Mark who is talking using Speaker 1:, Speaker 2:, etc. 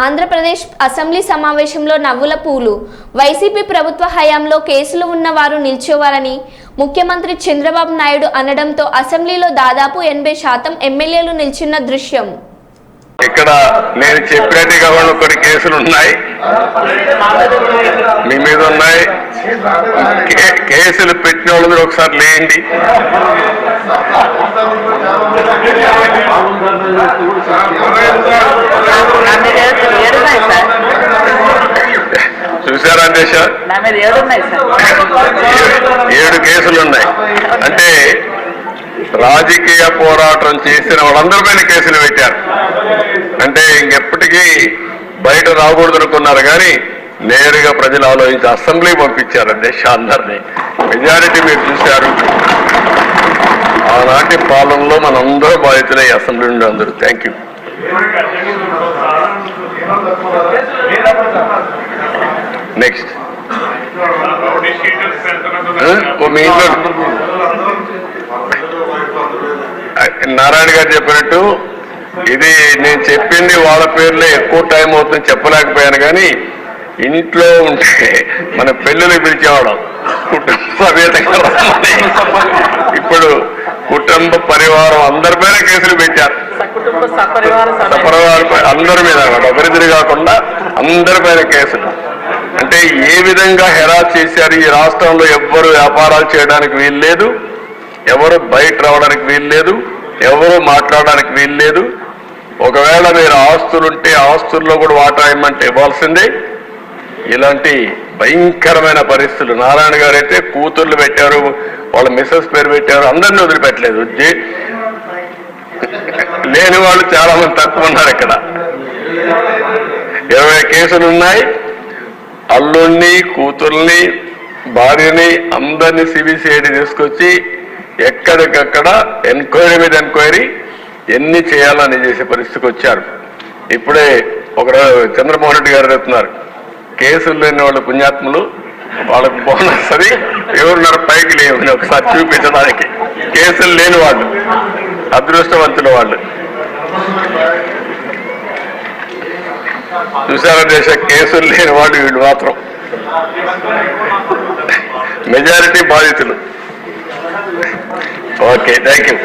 Speaker 1: Andhra Pradesh assembly సమావేశంలో నవ్వుల పూలు. వైసీపీ ప్రభుత్వ హయాంలో కేసులు ఉన్నవారు నిల్చోవాలని ముఖ్యమంత్రి చంద్రబాబు నాయుడు అనడంతో అసెంబ్లీలో దాదాపు 80% ఎమ్మెల్యేలు నిల్చున్న దృశ్యం.
Speaker 2: ఇక్కడ నేను చెప్పినట్టుగా కొన్ని కేసులు ఉన్నాయి, మీ మీద ఉన్నాయి. కేసులు పెట్టిన వాళ్ళు ఒకసారి లేండి. చూసారా దేశ 7 కేసులు ఉన్నాయి. అంటే రాజకీయ పోరాటం చేసిన వాళ్ళందరిపైన కేసులు పెట్టారు. అంటే ఇంకెప్పటికీ బయట రాకూడదు అనుకున్నారు, కానీ నేరుగా ప్రజలు ఆలోచించి అసెంబ్లీ పంపించారు దేశ అందరినీ. మెజారిటీ మీరు చూశారు. ఆనాటి పాలనలో మనందరూ బాధితులే అసెంబ్లీ నుండి అందరూ. Thank you. నెక్స్ట్ మీ ఇంట్లో నారాయణ గారు చెప్పినట్టు ఇది నేను చెప్పింది వాళ్ళ పేర్లే ఎక్కువ టైం అవుతుంది చెప్పలేకపోయాను, కానీ ఇంట్లో ఉంటే మన పెళ్ళిళ్ళు పిలిచేవాళ్ళం కుటుంబ సమేతంగా. ఇప్పుడు కుటుంబ పరివారం అందరిపైన కేసులు పెట్టారు. సపరివారం అందరి మీద ఒకరిద్దరు కాకుండా అందరిపైన కేసులు. అంటే ఏ విధంగా హెరాస్ చేశారు. ఈ రాష్ట్రంలో ఎవ్వరు వ్యాపారాలు చేయడానికి వీలు లేదు, ఎవరు బయట రావడానికి వీలు లేదు, ఎవరు మాట్లాడడానికి వీలు లేదు. ఒకవేళ మీరు ఆస్తులుంటే ఆస్తుల్లో కూడా వాటా ఇవ్వమంటే ఇవ్వాల్సిందే. ఇలాంటి భయంకరమైన పరిస్థితులు. నారాయణ గారు అయితే కూతుర్లు పెట్టారు, వాళ్ళ మిస్సెస్ పేరు పెట్టారు, అందరినీ వదిలిపెట్టలేదు. లేని వాళ్ళు చాలా మంది తక్కువ ఉన్నారు. ఇక్కడ 20 కేసులు ఉన్నాయి. అల్లుణ్ణి, కూతుర్ని, భార్యని అందరినీ సిబిసిఐడి తీసుకొచ్చి ఎక్కడికక్కడ ఎంక్వైరీ మీద ఎంక్వైరీ ఎన్ని చేయాలని చేసే పరిస్థితికి వచ్చారు. ఇప్పుడే ఒక చంద్రమోహన్ రెడ్డి గారు చెప్తున్నారు, కేసులు లేని వాళ్ళు పుణ్యాత్ములు, వాళ్ళకు బోనస్ అది ఎవరున్నారు పైకి లేవని ఒకసారి చూపించడానికి. కేసులు లేని వాళ్ళు అదృష్టవంతుల వాళ్ళు. చూసారా దేశ కేసులు లేని వాళ్ళు వీళ్ళు మాత్రం మెజారిటీ బాధితులు. Okay, thank you.